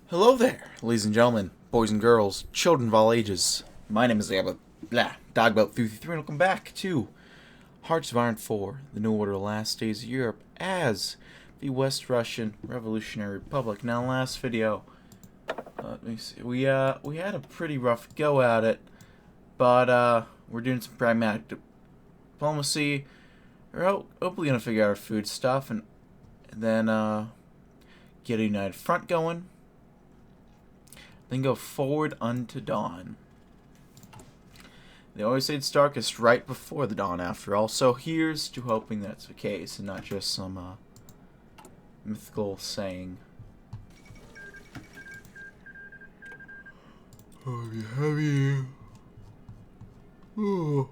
Hello there, ladies and gentlemen, boys and girls, children of all ages. My name is Dogboat333, and welcome back to Hearts of Iron 4, the New Order, Last Days of Europe, as the West Russian Revolutionary Republic. Now, last video, let me see, we had a pretty rough go at it, but we're doing some pragmatic diplomacy. We're hopefully gonna figure out our food stuff, and then get a united front going. Then go forward unto dawn. They always say it's darkest right before the dawn, after all. So here's to hoping that's the case, and not just some mythical saying. Oh, heavy. Oh.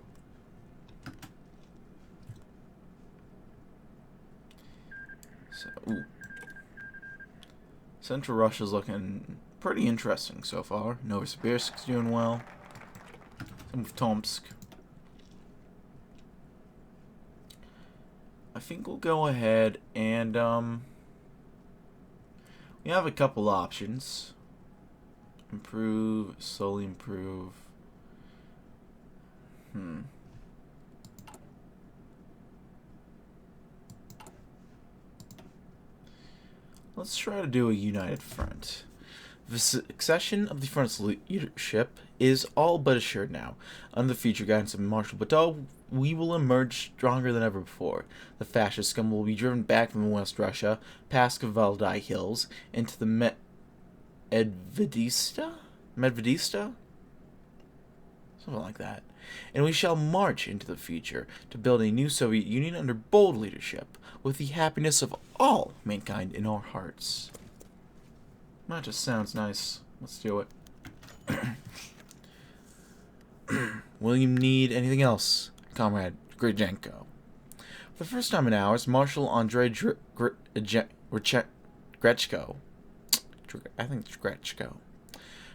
So, Central Russia's looking pretty interesting so far. Novosibirsk's doing well. Some of Tomsk. I think we'll go ahead and we have a couple options. Improve, slowly improve. Let's try to do a united front. The succession of the front's leadership is all but assured now. Under the future guidance of Marshal Bateau, we will emerge stronger than ever before. The fascist scum will be driven back from West Russia, past Kavaldai Hills, into the Medvedista? Something like that. And we shall march into the future to build a new Soviet Union under bold leadership, with the happiness of all mankind in our hearts. That just sounds nice. Let's do it. Will you need anything else, Comrade Grijenko? For the first time in hours, Marshal Andrei Grechko, I think it's Grechko,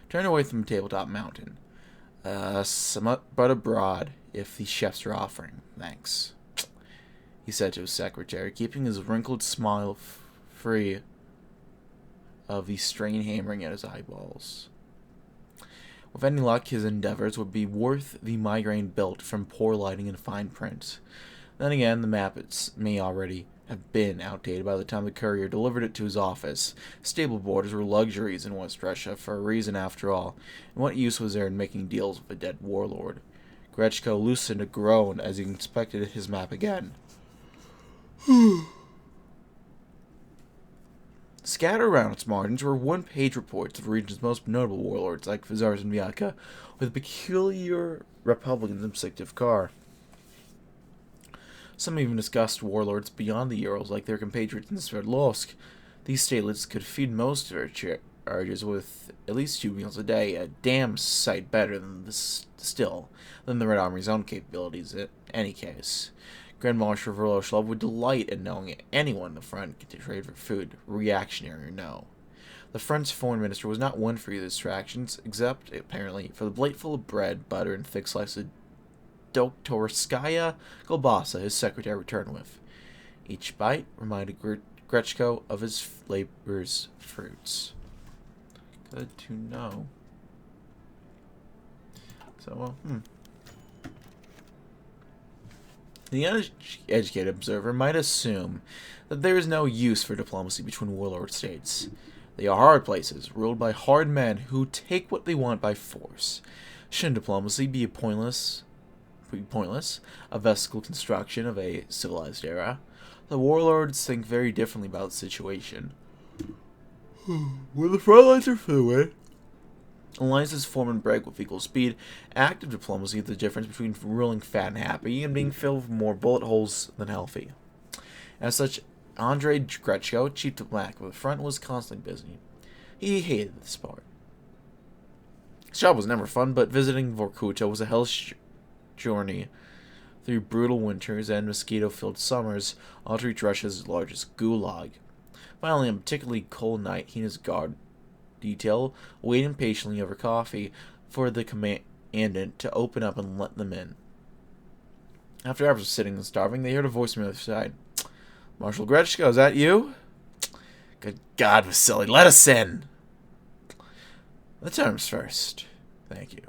turned away from the tabletop mountain. Somewhat but abroad, if the chefs are offering. Thanks, he said to his secretary, keeping his wrinkled smile free of the strain hammering at his eyeballs. With any luck, his endeavors would be worth the migraine built from poor lighting and fine print. Then again, the map may already have been outdated by the time the courier delivered it to his office. Stable borders were luxuries in West Russia, for a reason after all, and what use was there in making deals with a dead warlord? Grechko loosened a groan as he inspected his map again. Scattered around its margins were one-page reports of the region's most notable warlords, like Vazars and Vyaka, with a peculiar Republican distinctive car. Some even discussed warlords beyond the Urals, like their compatriots in Sverdlovsk. These statelets could feed most of their charges with at least 2 meals a day, a damn sight better than the Red Army's own capabilities in any case. Grand Marshal Verloshlov would delight in knowing anyone in the front could trade for food, reactionary or no. The front's foreign minister was not one for either distractions, except, apparently, for the plateful of bread, butter, and thick slice of Doktorskaya Kolbasa his secretary returned with. Each bite reminded Grechko of his labor's fruits. Good to know. So, The uneducated observer might assume that there is no use for diplomacy between warlord states. They are hard places, ruled by hard men who take what they want by force. Shouldn't diplomacy be pointless, a vesicle construction of a civilized era? The warlords think very differently about the situation. When the front lines are fluid, alliances form and break with equal speed. Active diplomacy is the difference between ruling fat and happy and being filled with more bullet holes than healthy. As such, Andrei Grechko, chief diplomat of the front, was constantly busy. He hated this part. His job was never fun, but visiting Vorkuta was a hellish journey through brutal winters and mosquito-filled summers, all to reach Russia's largest gulag. Finally, on a particularly cold night, he and his guard detail waited impatiently over coffee for the commandant to open up and let them in. After hours of sitting and starving, they heard a voice from the other side. Marshal Grechko, is that you? Good God, Vasily, let us in! The terms first. Thank you.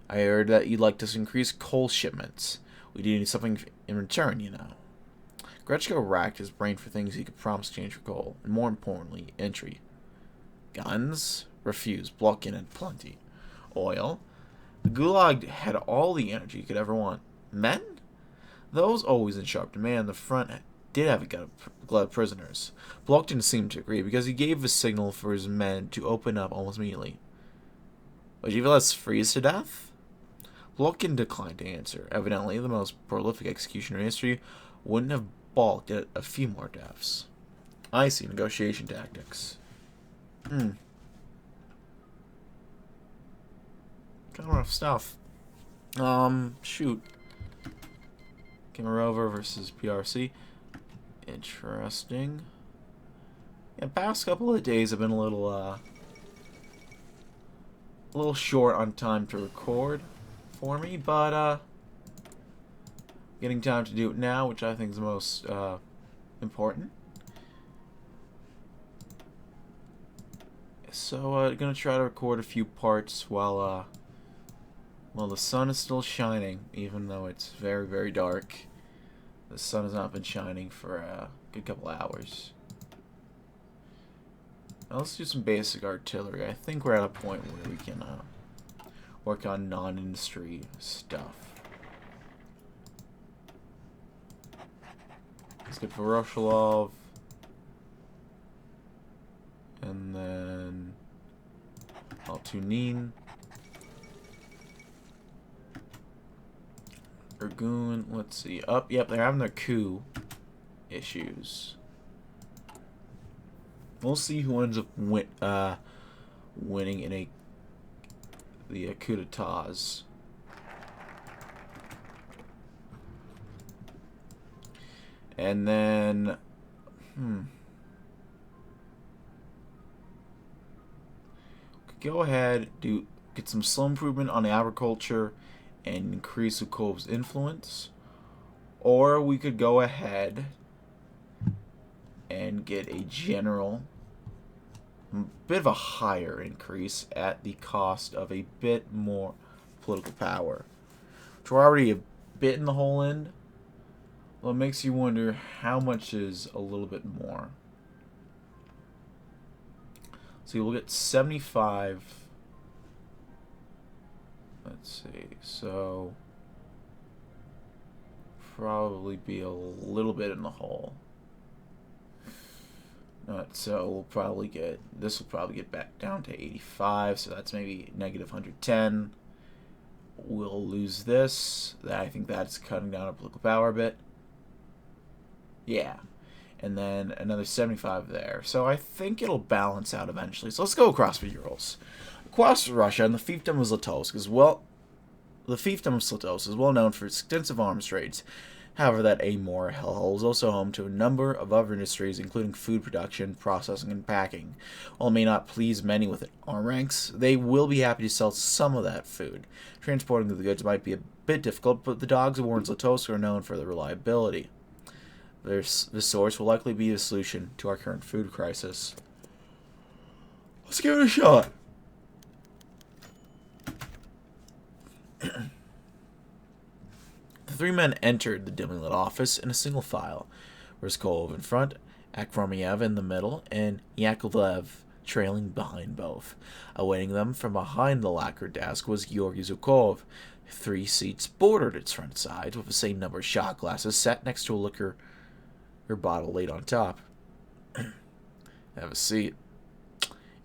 I heard that you'd like to increase coal shipments. We do need something in return, you know. Gretschko racked his brain for things he could promise exchange for coal, and more importantly, entry. Guns? Refused. Blokhin had plenty. Oil? The Gulag had all the energy you could ever want. Men? Those always in sharp demand. The front did have a glut of prisoners. Blokhin seemed to agree, because he gave a signal for his men to open up almost immediately. Would you let us freeze to death? Blokhin declined to answer. Evidently, the most prolific executioner in history wouldn't have balked at a few more deaths. I see. Negotiation tactics. Kind of rough stuff. Shoot. Kemerova versus PRC. Interesting. Yeah, past couple of days have been a little short on time to record for me, but getting time to do it now, which I think is the most important. So gonna try to record a few parts while the sun is still shining, even though it's very, very dark. The sun has not been shining for a good couple hours. Now let's do some basic artillery. I think we're at a point where we can work on non-industry stuff. Let's get Voroshalov. And then Altunin. Ergun, let's see. Yep, they're having their coup issues. We'll see who ends up winning in the coup d'etats. And then, go ahead, get some slow improvement on agriculture and increase Zhukov's influence, or we could go ahead and get a general, bit of a higher increase at the cost of a bit more political power. Which we're already a bit in the hole in. Well, it makes you wonder how much is a little bit more. So we'll get 75. Let's see. So probably be a little bit in the hole. So we'll probably get, this will probably get back down to 85, so that's maybe negative 110. We'll lose this. I think that's cutting down our political power a bit. Yeah. And then another 75 there. So I think it'll balance out eventually. So let's go across the Urals. Across Russia, and the fiefdom of Zlatovsk is well known for its extensive arms trades. However, that Amur hellhole is also home to a number of other industries, including food production, processing, and packing. While it may not please many within our ranks, they will be happy to sell some of that food. Transporting the goods might be a bit difficult, but the dogs of war in Zlatovsk are known for their reliability. This source will likely be the solution to our current food crisis. Let's give it a shot. The three men entered the dimly lit office in a single file. Ryzhkov in front, Akhramiev in the middle, and Yakovlev trailing behind both. Awaiting them from behind the lacquered desk was Georgy Zhukov. 3 seats bordered its front sides, with the same number of shot glasses set next to a liquor bottle laid on top. Have a seat.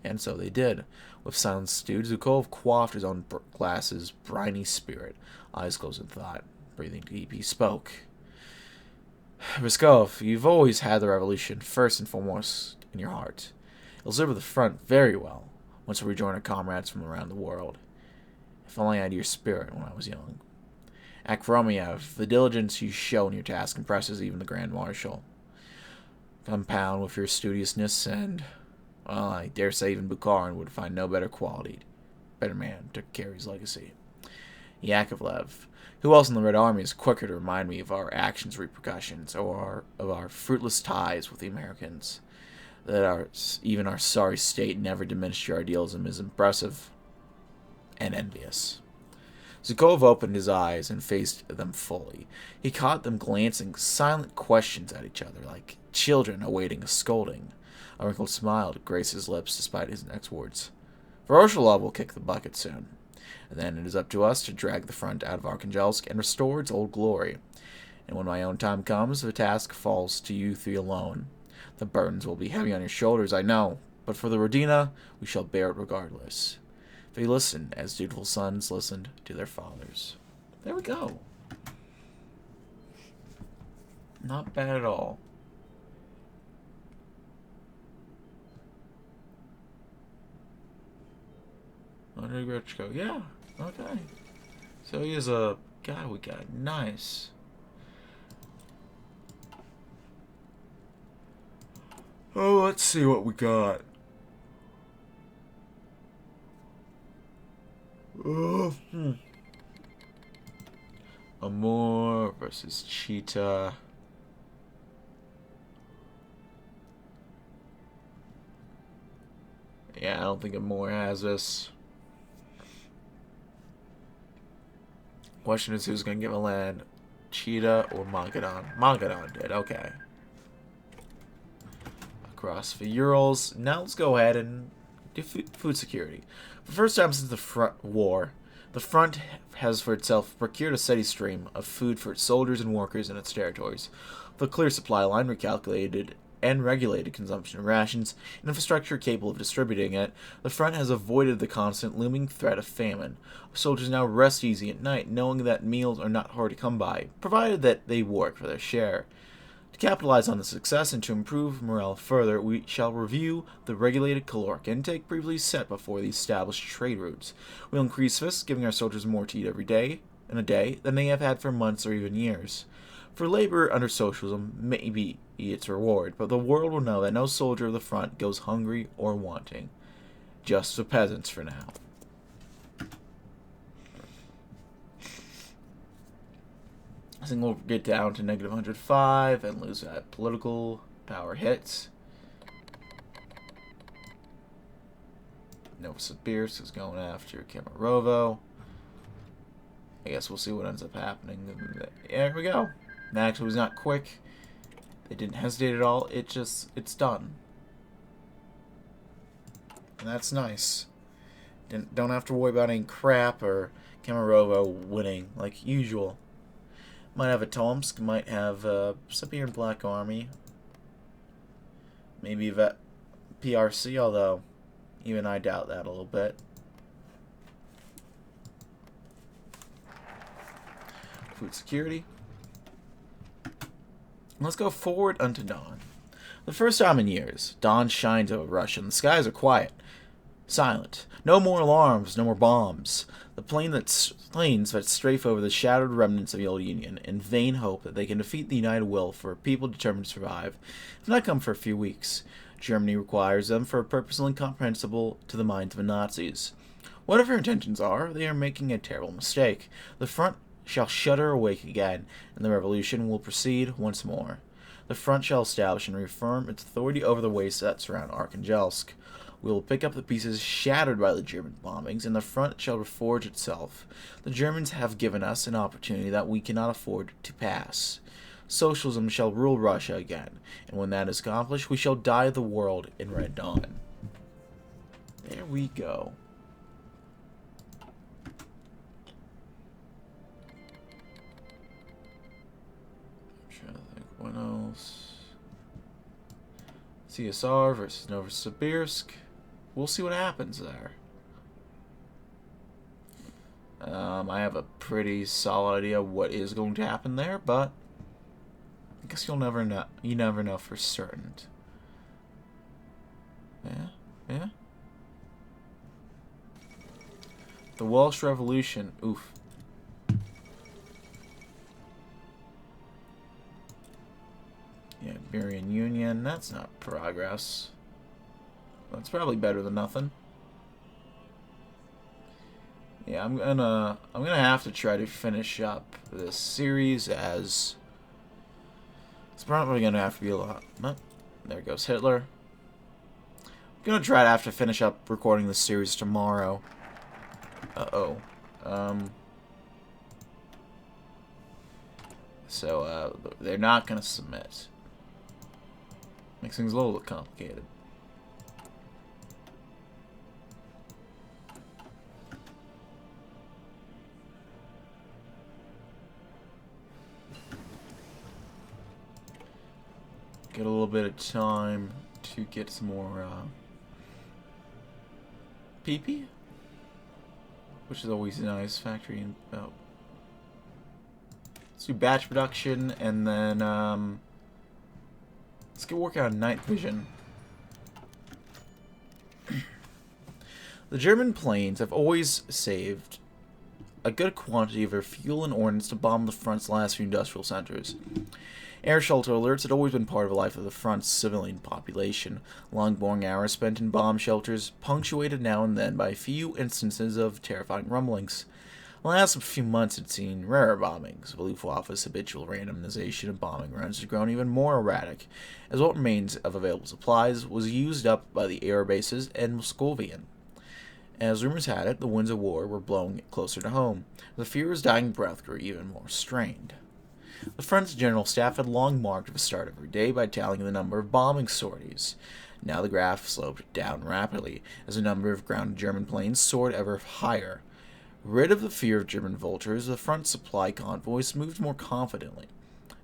And so they did. With silence stewed, Zhukov quaffed his own glass's briny spirit. Eyes closed in thought. Breathing deep, he spoke. Ryzhkov, you've always had the revolution first and foremost in your heart. It'll serve the front very well once we rejoin our comrades from around the world. If only I had your spirit when I was young. Akhramiev, the diligence you show in your task impresses even the Grand Marshal. Compound with your studiousness and, well, I dare say even Bukharin would find no better man to carry his legacy. Yakovlev, who else in the Red Army is quicker to remind me of our actions' repercussions, or of our fruitless ties with the Americans? That even our sorry state never diminished your idealism is impressive. and envious. Zhukov opened his eyes and faced them fully. He caught them glancing silent questions at each other, like children awaiting a scolding. A wrinkled smile graced his lips despite his next words. Voroshilov will kick the bucket soon. And then it is up to us to drag the front out of Arkhangelsk and restore its old glory. And when my own time comes, the task falls to you three alone. The burdens will be heavy on your shoulders, I know, but for the Rodina, we shall bear it regardless. They listen as dutiful sons listened to their fathers. There we go. Not bad at all. Under Grichko, yeah, okay. So he is a guy we got. Nice. Oh, let's see what we got. Amor versus Cheetah. Yeah, I don't think Amor has this. Question is who's going to get a land, Cheetah or Mogadon? Mogadon did, okay. Across the Urals. Now let's go ahead and do food security. For the first time since the front war, the front has for itself procured a steady stream of food for its soldiers and workers in its territories. With a clear supply line, recalculated and regulated consumption of rations, and infrastructure capable of distributing it, the front has avoided the constant looming threat of famine. Soldiers now rest easy at night, knowing that meals are not hard to come by, provided that they work for their share. To capitalize on the success and to improve morale further, we shall review the regulated caloric intake previously set before the established trade routes. We'll increase this, giving our soldiers more to eat every day in a day than they have had for months or even years. For labor under socialism may be its reward, but the world will know that no soldier of the front goes hungry or wanting. Just the peasants for now. I think we'll get down to negative 105 and lose that political power hits. Novosibirsk is going after Kemerovo. I guess we'll see what ends up happening. There we go. Actually, it was not quick. They didn't hesitate at all. It's done. And that's nice. Don't have to worry about any crap or Kemerovo winning like usual. Might have a Tomsk, might have a Siberian Black Army. Maybe that PRC, although even I doubt that a little bit. Food security. Let's go forward unto dawn. The first time in years, dawn shines over Russia and the skies are quiet. Silent. No more alarms, no more bombs. The planes that strafe over the shattered remnants of the old Union in vain hope that they can defeat the united will for a people determined to survive have not come for a few weeks. Germany requires them for a purpose incomprehensible to the minds of the Nazis. Whatever her intentions are, they are making a terrible mistake. The front shall shudder awake again, and the revolution will proceed once more. The front shall establish and reaffirm its authority over the wastes that surround Arkhangelsk. We will pick up the pieces shattered by the German bombings, and the front shall reforge itself. The Germans have given us an opportunity that we cannot afford to pass. Socialism shall rule Russia again, and when that is accomplished, we shall die the world in Red Dawn. There we go. I'm trying to think what else. CSR versus Novosibirsk. We'll see what happens there. I have a pretty solid idea of what is going to happen there, but I guess you'll never know. You never know for certain. Yeah. The Welsh Revolution. Oof. Yeah, Iberian Union. That's not progress. That's probably better than nothing. Yeah, I'm gonna have to try to finish up this series as it's probably gonna have to be a lot. Oh, there goes Hitler. I'm gonna try to have to finish up recording this series tomorrow. Uh-oh. So, they're not going to submit. Makes things a little bit complicated. Get a little bit of time to get some more, PP? Which is always nice. Factory and... Oh. Let's do batch production, and then, let's get working on night vision. The German planes have always saved a good quantity of their fuel and ordnance to bomb the front's last few industrial centers. Air shelter alerts had always been part of the life of the front's civilian population. Long boring hours spent in bomb shelters, punctuated now and then by a few instances of terrifying rumblings. The last few months had seen rarer bombings. The Luftwaffe's habitual randomization of bombing runs had grown even more erratic, as what remains of available supplies was used up by the air bases and Moscovian. As rumors had it, the winds of war were blowing closer to home. The fear's dying breath grew even more strained. The front's general staff had long marked the start of every day by tallying the number of bombing sorties. Now the graph sloped down rapidly, as the number of grounded German planes soared ever higher. Rid of the fear of German vultures, the front supply convoys moved more confidently.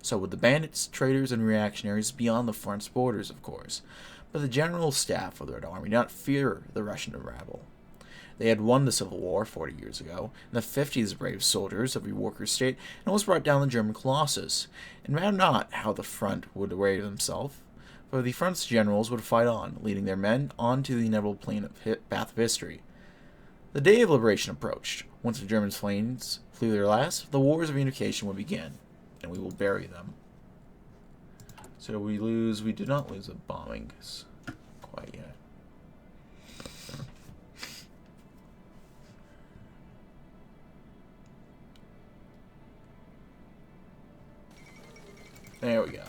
So would the bandits, traitors, and reactionaries beyond the front's borders, of course. But the general staff of the Red Army did not fear the Russian rabble. They had won the Civil War 40 years ago, in the 50s brave soldiers of the worker state, and almost brought down the German Colossus. It mattered not how the front would array themselves, for the front's generals would fight on, leading their men onto the inevitable path of history. The day of liberation approached. Once the German planes flew their last, the wars of unification would begin, and we will bury them. So we did not lose the bombings quite yet. There we go.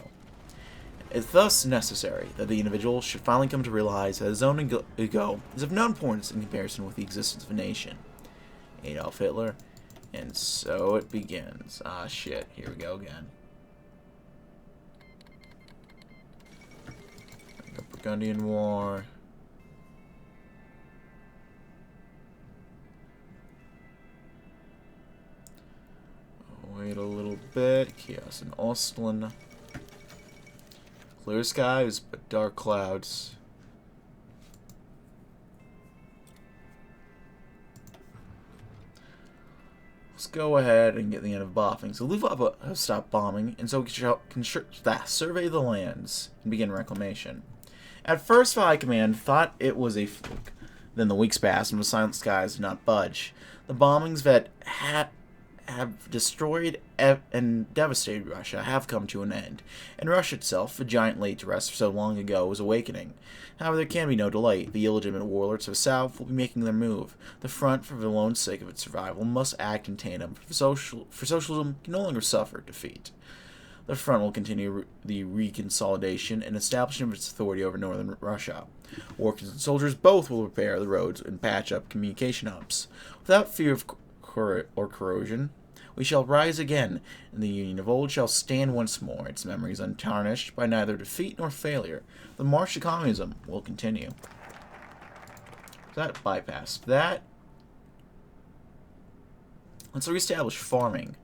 It's thus necessary that the individual should finally come to realize that his own ego is of no importance in comparison with the existence of a nation. Adolf Hitler. And so it begins. Ah, shit. Here we go again. The Burgundian War. Wait a little bit. Chaos in Ostland. Clear skies, but dark clouds. Let's go ahead and get the end of bombing. So Luftwaffe have stopped bombing, and so we can survey the lands and begin reclamation. At first, the High Command thought it was a fluke. Then the weeks passed, and the silent skies did not budge. The bombings that have destroyed and devastated Russia have come to an end, and Russia itself, the giant laid to rest so long ago, is awakening. However, there can be no delay. The illegitimate warlords of the South will be making their move. The front, for the lone sake of its survival, must act in tandem, for socialism can no longer suffer defeat. The front will continue the reconsolidation and establishment of its authority over northern Russia. Workers and soldiers both will repair the roads and patch up communication hubs. Without fear of or corrosion, we shall rise again, and the Union of old shall stand once more, its memories untarnished by neither defeat nor failure. The march to communism will continue. That bypassed that. Let's reestablish farming.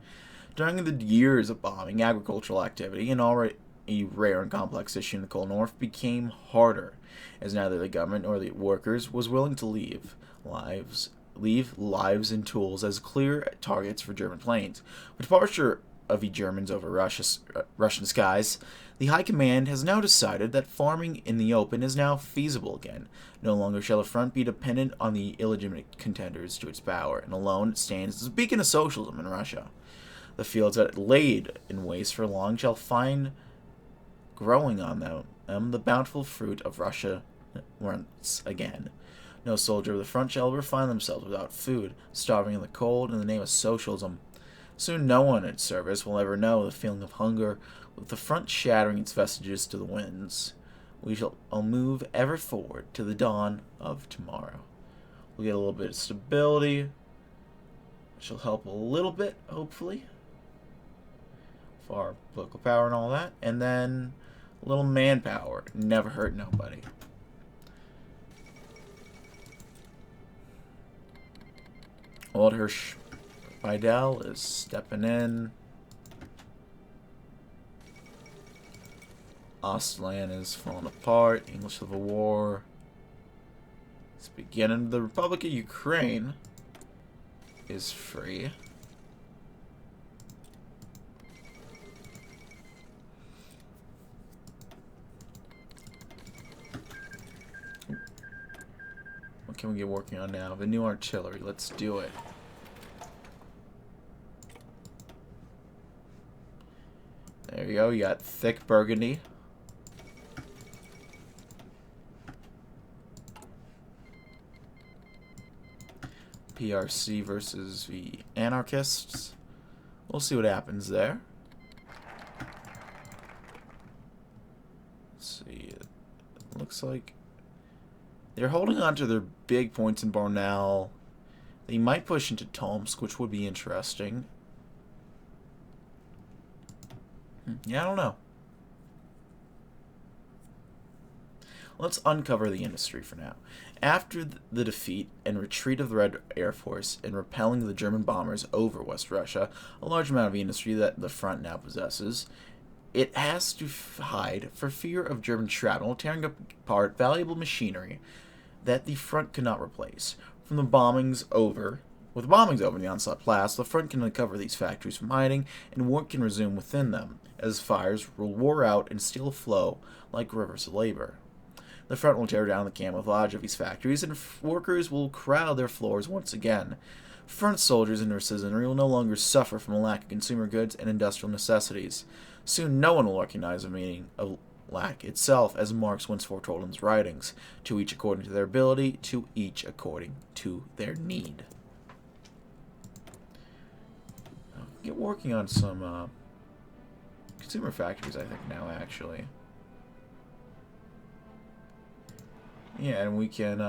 During the years of bombing, agricultural activity, an already rare and complex issue in the cold north, became harder, as neither the government nor the workers was willing to leave lives and tools as clear targets for German planes. With departure of the Germans over Russian skies, the High Command has now decided that farming in the open is now feasible again. No longer shall the front be dependent on the illegitimate contenders to its power, and alone it stands as a beacon of socialism in Russia. The fields that laid in waste for long shall find growing on them the bountiful fruit of Russia once again. No soldier of the front shall ever find themselves without food, starving in the cold in the name of socialism. Soon no one in its service will ever know the feeling of hunger, with the front shattering its vestiges to the winds. We shall move ever forward to the dawn of tomorrow. We'll get a little bit of stability. She'll help a little bit, hopefully, for our political power and all that. And then a little manpower. Never hurt nobody. Old Hirsch Vidal is stepping in. Ostland is falling apart. English Civil War. It's beginning. The Republic of Ukraine is free. What can we get working on now? The new artillery. Let's do it. There you go. You got thick burgundy. PRC versus the anarchists. We'll see what happens there. Let's see. It looks like they're holding on to their big points in Barnell. They might push into Tomsk, which would be interesting. Yeah, I don't know. Let's uncover the industry for now. After the defeat and retreat of the Red Air Force in repelling the German bombers over West Russia, a large amount of industry that the front now possesses, it has to hide for fear of German shrapnel tearing apart valuable machinery that the front cannot replace. With the bombings over in the onslaught blast, the front can uncover these factories from hiding, and work can resume within them, as fires will roar out and still flow like rivers of labor. The front will tear down the camouflage of these factories, and workers will crowd their floors once again. Front soldiers and their citizenry will no longer suffer from a lack of consumer goods and industrial necessities. Soon no one will recognize the meaning of lack itself, as Marx once foretold in his writings, to each according to their ability, to each according to their need. Get working on some consumer factories, I think, now, actually. Yeah, and we can,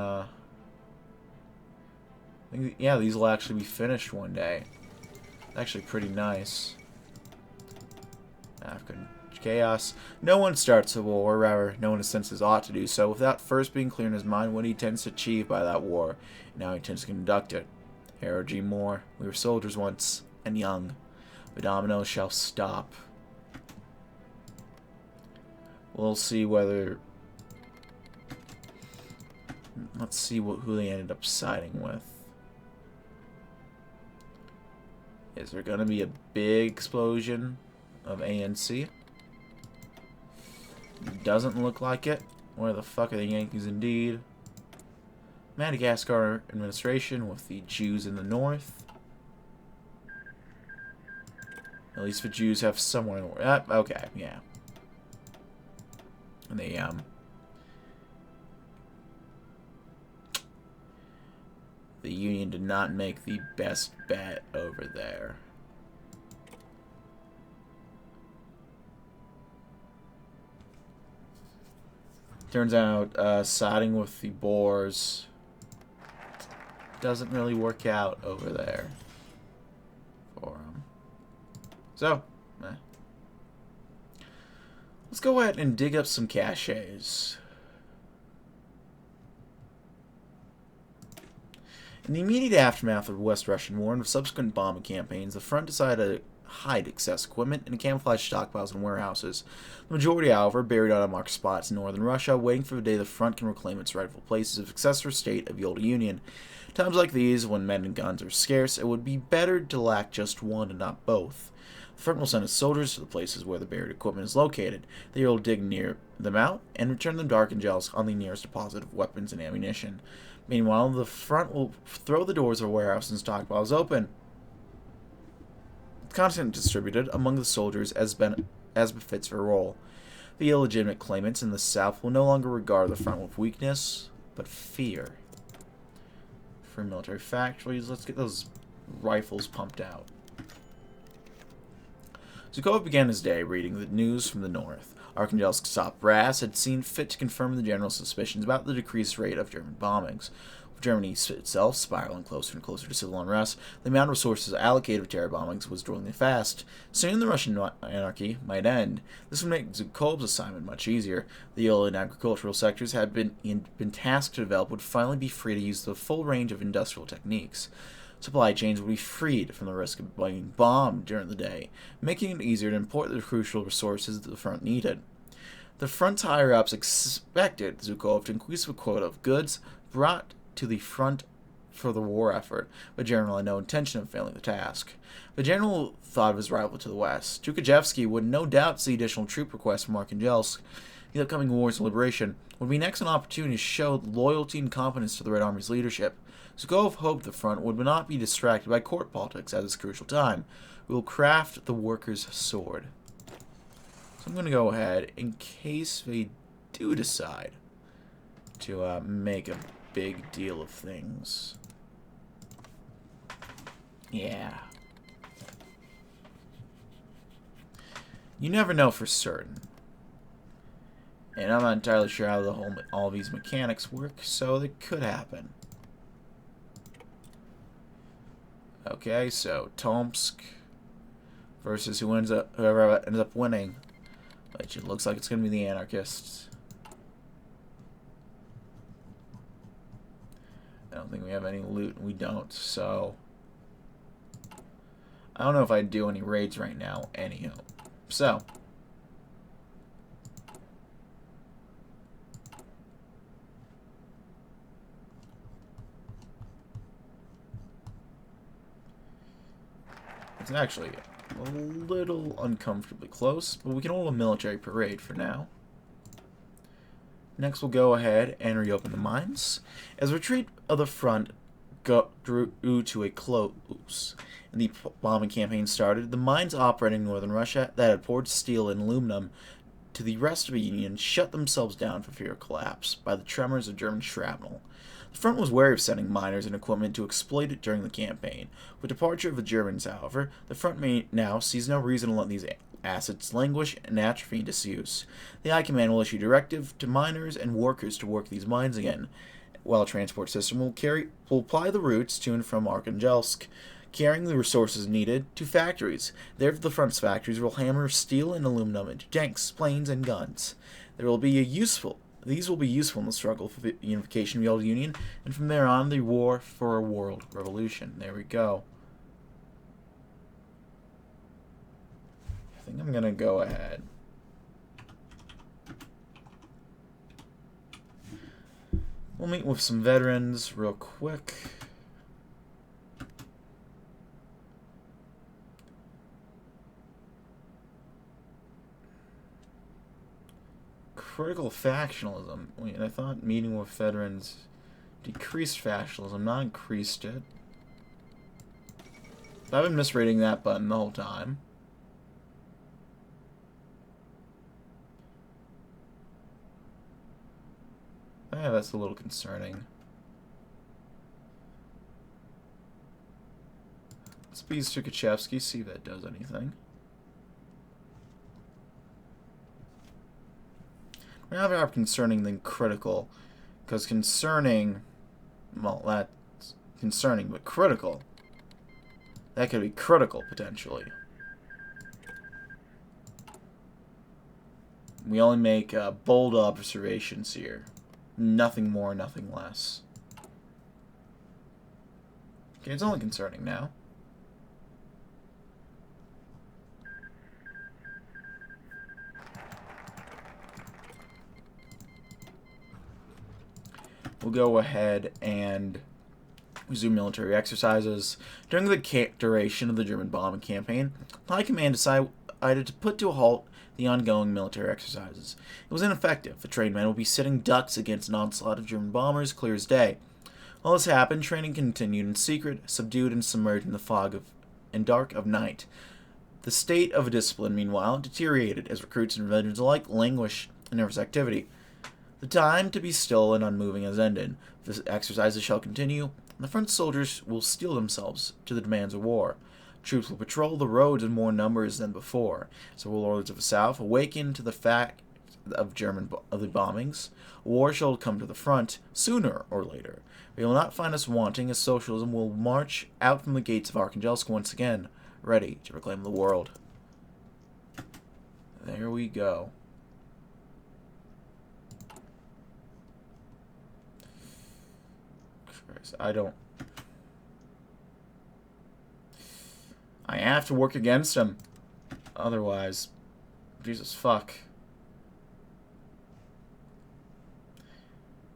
yeah, these will actually be finished one day. Actually pretty nice. African chaos. No one starts a war, or rather, no one in a sense ought to do so, without first being clear in his mind what he intends to achieve by that war, and how he intends to conduct it. Harold G. Moore, we were soldiers once, and young. The dominoes shall stop. We'll see whether... Let's see who they ended up siding with. Is there going to be a big explosion of ANC? Doesn't look like it. Where the fuck are the Yankees indeed? Madagascar administration with the Jews in the north. At least the Jews have somewhere in the world. Okay, yeah. And they, the Union did not make the best bet over there. Turns out, siding with the Boers doesn't really work out over there for them. So, let's go ahead and dig up some caches. In the immediate aftermath of the West Russian War and subsequent bombing campaigns, the front decided to hide excess equipment in camouflage stockpiles and warehouses. The majority, however, buried on unmarked spots in northern Russia, waiting for the day the front can reclaim its rightful place as a successor state of the old Union. Times like these, when men and guns are scarce, it would be better to lack just one and not both. The front will send its soldiers to the places where the buried equipment is located. They will dig near them out and return them dark and gels on the nearest deposit of weapons and ammunition. Meanwhile, the front will throw the doors of warehouses and stockpiles open. Content distributed among the soldiers as befits their role. The illegitimate claimants in the South will no longer regard the front with weakness, but fear. For military factories, let's get those rifles pumped out. Zhukov began his day reading the news from the north. Arkhangelsk's top brass had seen fit to confirm the general suspicions about the decreased rate of German bombings. With Germany itself, spiraling closer and closer to civil unrest, the amount of resources allocated for terror bombings was dwindling fast. Soon the Russian anarchy might end. This would make Zhukov's assignment much easier. The oil and agricultural sectors had been tasked to develop would finally be free to use the full range of industrial techniques. Supply chains would be freed from the risk of being bombed during the day, making it easier to import the crucial resources that the front needed. The front's higher-ups expected Zhukov to increase the quota of goods brought to the front for the war effort, but General had no intention of failing the task. The general thought of his rival to the west. Tukhachevsky would no doubt see additional troop requests from Arkhangelsk. The upcoming wars of liberation would be an excellent opportunity to show loyalty and confidence to the Red Army's leadership. Zhukov hoped the front would not be distracted by court politics at this crucial time. We will craft the workers' sword. So I'm going to go ahead, in case they do decide to make a big deal of things. Yeah. You never know for certain. And I'm not entirely sure how all these mechanics work, so it could happen. Okay, so Tomsk versus whoever ends up winning. Which it looks like it's going to be the anarchists. I don't think we have any loot, and we don't, so I don't know if I'd do any raids right now, anyhow. So it's actually a little uncomfortably close, but we can hold a military parade for now. Next, we'll go ahead and reopen the mines. As the retreat of the front drew to a close and the bombing campaign started, the mines operating in northern Russia that had poured steel and aluminum to the rest of the Union shut themselves down for fear of collapse by the tremors of German shrapnel. The front was wary of sending miners and equipment to exploit it during the campaign. With the departure of the Germans, however, the front now sees no reason to let these assets languish and atrophy in disuse. The High Command will issue directive to miners and workers to work these mines again, while a transport system will apply the routes to and from Arkhangelsk, carrying the resources needed to factories. Therefore, the front's factories will hammer steel and aluminum into tanks, planes, and guns. These will be useful in the struggle for the unification of the old Union, and from there on, the war for a world revolution. There we go. I think I'm going to go ahead. We'll meet with some veterans real quick. Critical factionalism. Wait, I thought meeting with veterans decreased factionalism, not increased it. I've been misreading that button the whole time. Yeah, that's a little concerning. Let's beat Tukhachevsky, see if that does anything. Rather concerning than critical, because concerning, well, that's concerning, but critical, that could be critical potentially. We only make bold observations here. Nothing more, nothing less. Okay, it's only concerning now. We'll go ahead and resume military exercises. During the duration of the German bombing campaign, the High Command decided to put to a halt the ongoing military exercises. It was ineffective. The trained men will be sitting ducks against an onslaught of German bombers clear as day. While this happened, training continued in secret, subdued and submerged in the fog and dark of night. The state of discipline, meanwhile, deteriorated as recruits and veterans alike languished in nervous activity. The time to be still and unmoving has ended. The exercises shall continue, and the front soldiers will steel themselves to the demands of war. Troops will patrol the roads in more numbers than before. So warlords of the South awaken to the fact of the bombings. War shall come to the front sooner or later. We will not find us wanting, as socialism will march out from the gates of Arkhangelsk once again, ready to reclaim the world. There we go. Christ, I have to work against him. Otherwise, Jesus fuck.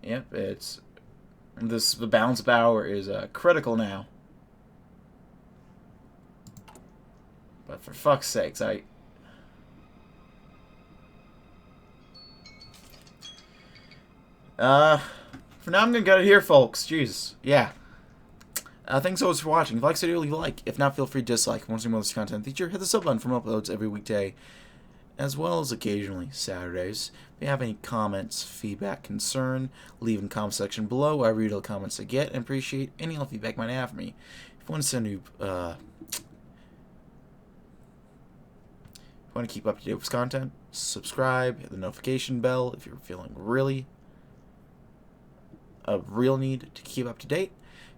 Yep, the balance of power is critical now. But for fuck's sakes, for now I'm gonna get it here, folks. Jesus, yeah. Thanks so much for watching. If you like this video, leave a like. If not, feel free to dislike. If you want to see more of this content in the future, hit the sub button for more uploads every weekday, as well as occasionally Saturdays. If you have any comments, feedback, concern, leave in the comment section below. I read all the comments I get and appreciate any feedback you might have for me. If you want to send me, want to keep up to date with this content, subscribe, hit the notification bell if you're feeling really a real need to keep up to date.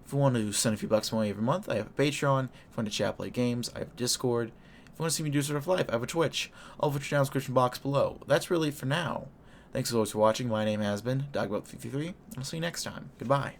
If you want to send a few bucks my way every month, I have a Patreon. If you want to chat, play games, I have Discord. If you want to see me do sort of life, I have a Twitch. All of which are down in the description box below. That's really it for now. Thanks as always for watching. My name has been DB333, and I'll see you next time. Goodbye.